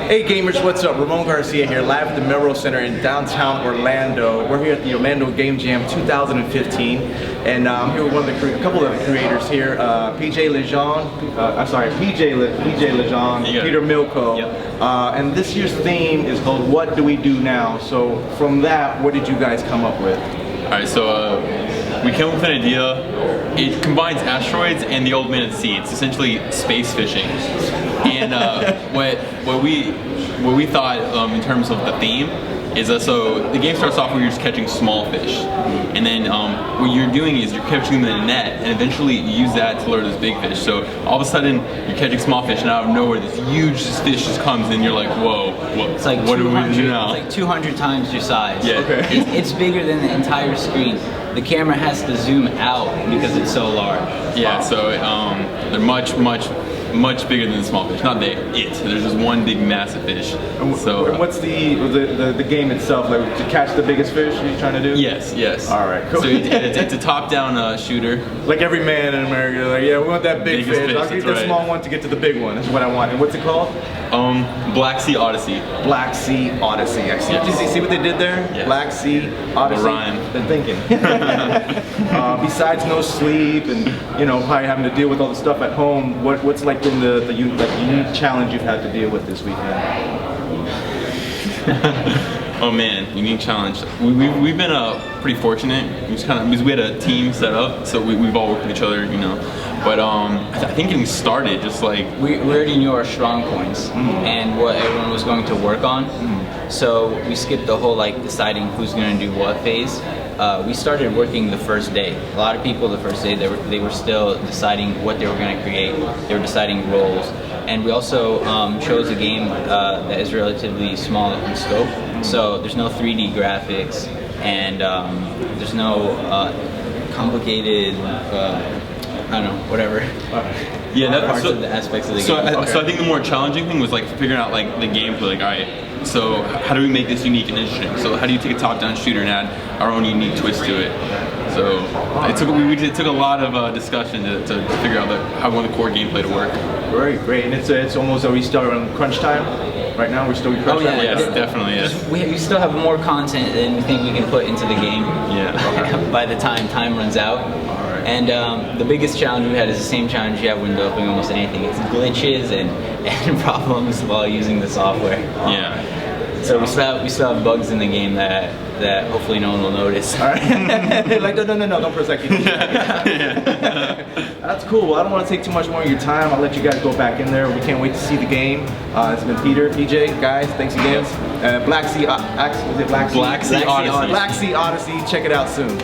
Hey gamers, what's up? Ramon Garcia here, live at the Melrose Center in downtown Orlando. We're here at the Orlando Game Jam 2015, and I'm here with a couple of the creators here, PJ Legendre, Peter Milko, and this year's theme is called "What Do We Do Now?" So from that, what did you guys come up with? All right, so we came up with an idea. It combines asteroids and the Old Man at Sea. It's essentially space fishing. And what we thought in terms of the theme is so the game starts off where you're just catching small fish, and then what you're doing is you're catching them in a net, and eventually you use that to lure this big fish. So all of a sudden you're catching small fish, and out of nowhere this huge fish just comes, and you're like, whoa, it's like what do we do now? It's like 200 times your size. Yeah. Okay. It's bigger than the entire screen. The camera has to zoom out because it's so large. Yeah, so they're much bigger than the small fish. Not there's just one big massive fish. So what's the game itself? Like to catch the biggest fish you're trying to do? Yes. All right, cool. So it's a top-down shooter. Like every man in America, like, yeah, we want that big Biggest fish. fish, I'll get that's the small one to get to the big one. That's what I want. And what's it called? Blacksea Odyssey. Blacksea Odyssey. Excellent. Yes. Did you see what they did there? Yes. Blacksea Odyssey. A rhyme. They're thinking. Besides no sleep and probably having to deal with all the stuff at home, what's like been the unique challenge you've had to deal with this weekend? Oh man, unique challenge. We've been pretty fortunate. Because we had a team set up, so we've all worked with each other, But I think getting started, just like we already knew our strong points and what everyone was going to work on. So we skipped the whole deciding who's going to do what phase. We started working the first day. A lot of people the first day they were still deciding what they were going to create. They were deciding roles, and we also chose a game that is relatively small in scope. So there's no 3D graphics, and there's no complicated, I don't know, whatever. Parts of the aspects of the game. So I think the more challenging thing was figuring out the gameplay. All right, so how do we make this unique and interesting? So how do you take a top-down shooter and add our own unique twist to it? So it took a lot of discussion to figure out how we want the core gameplay to work. Great, and it's almost we start on crunch time. Right now we're still in crunch time. Yes, definitely. Yes. We still have more content than we think we can put into the game. Yeah. By the time runs out. And the biggest challenge we had is the same challenge you have when developing almost anything. It's glitches and problems while using the software. Yeah. So we still have bugs in the game that hopefully no one will notice. All right. No, don't press that key. That's cool. Well, I don't want to take too much more of your time. I'll let you guys go back in there. We can't wait to see the game. It's been Peter, PJ, guys. Thanks again. Blacksea Odyssey. Blacksea Odyssey. Blacksea Odyssey. Check it out soon.